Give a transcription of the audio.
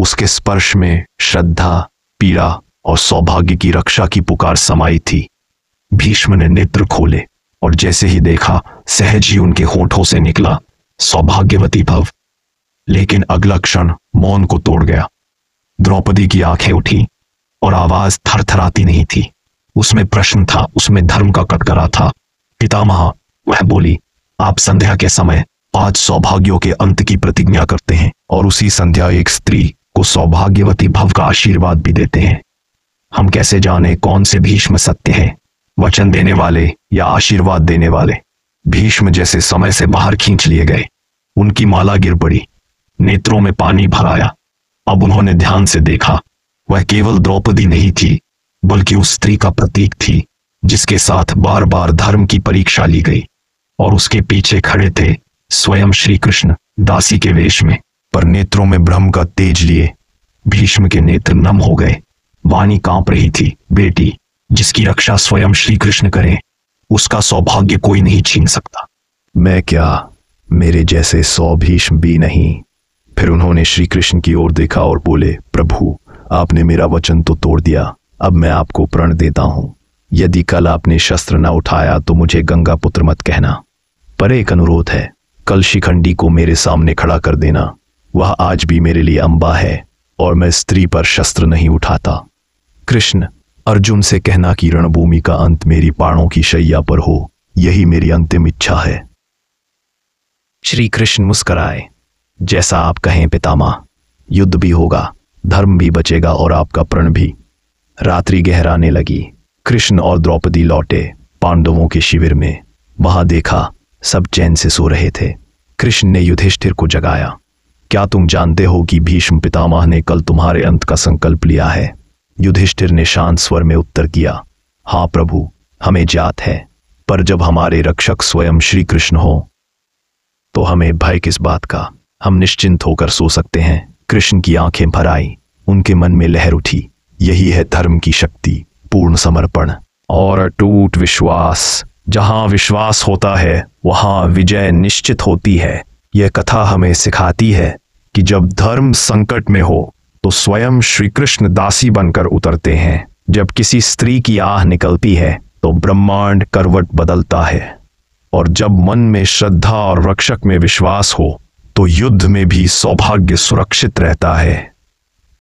उसके स्पर्श में श्रद्धा, पीड़ा और सौभाग्य की रक्षा की पुकार समाई थी। भीष्म ने नेत्र खोले और जैसे ही देखा, सहज ही उनके होठों से निकला सौभाग्यवती भव। लेकिन अगला क्षण मौन को तोड़ गया। द्रौपदी की आंखें उठी और आवाज थरथराती नहीं थी। उसमें प्रश्न था, उसमें धर्म का कटकरा था। पितामह, वह बोली, आप संध्या के समय 5 सौभाग्यों के अंत की प्रतिज्ञा करते हैं और उसी संध्या एक स्त्री को सौभाग्यवती भव का आशीर्वाद भी देते हैं। हम कैसे जाने कौन से भीष्म सत्य है, वचन देने वाले या आशीर्वाद देने वाले? भीष्म जैसे समय से बाहर खींच लिए गए। उनकी माला गिर पड़ी, नेत्रों में पानी भर आया। अब उन्होंने ध्यान से देखा, वह केवल द्रौपदी नहीं थी, बल्कि उस स्त्री का प्रतीक थी जिसके साथ बार बार धर्म की परीक्षा ली गई। और उसके पीछे खड़े थे स्वयं श्री कृष्ण, दासी के वेश में, पर नेत्रों में ब्रह्म का तेज लिए। भीष्म के नेत्र नम हो गए, वाणी कांप रही थी। बेटी, जिसकी रक्षा स्वयं श्री कृष्ण करें, उसका सौभाग्य कोई नहीं छीन सकता। मैं क्या, मेरे जैसे 100 भीष्म भी नहीं। फिर उन्होंने श्री कृष्ण की ओर देखा और बोले, प्रभु, आपने मेरा वचन तो तोड़ दिया। अब मैं आपको प्रण देता हूं, यदि कल आपने शस्त्र न उठाया तो मुझे गंगा पुत्र मत कहना। पर एक अनुरोध है, कल शिखंडी को मेरे सामने खड़ा कर देना। वह आज भी मेरे लिए अंबा है और मैं स्त्री पर शस्त्र नहीं उठाता। कृष्ण, अर्जुन से कहना कि रणभूमि का अंत मेरी बाणों की शैया पर हो, यही मेरी अंतिम इच्छा है। श्री कृष्ण मुस्कराए, जैसा आप कहें पितामह। युद्ध भी होगा, धर्म भी बचेगा और आपका प्रण भी। रात्रि गहराने लगी। कृष्ण और द्रौपदी लौटे पांडवों के शिविर में। वहां देखा, सब चैन से सो रहे थे। कृष्ण ने युधिष्ठिर को जगाया। क्या तुम जानते हो कि भीष्म पितामह ने कल तुम्हारे अंत का संकल्प लिया है? युधिष्ठिर ने शांत स्वर में उत्तर किया, हाँ प्रभु, हमें ज्ञात है, पर जब हमारे रक्षक स्वयं श्री कृष्ण हो तो हमें भय किस बात का? हम निश्चिंत होकर सो सकते हैं। कृष्ण की आंखें भर आई, उनके मन में लहर उठी। यही है धर्म की शक्ति, पूर्ण समर्पण और अटूट विश्वास। जहां विश्वास होता है वहां विजय निश्चित होती है। यह कथा हमें सिखाती है कि जब धर्म संकट में हो तो स्वयं श्री कृष्ण दासी बनकर उतरते हैं। जब किसी स्त्री की आह निकलती है तो ब्रह्मांड करवट बदलता है। और जब मन में श्रद्धा और रक्षक में विश्वास हो तो युद्ध में भी सौभाग्य सुरक्षित रहता है।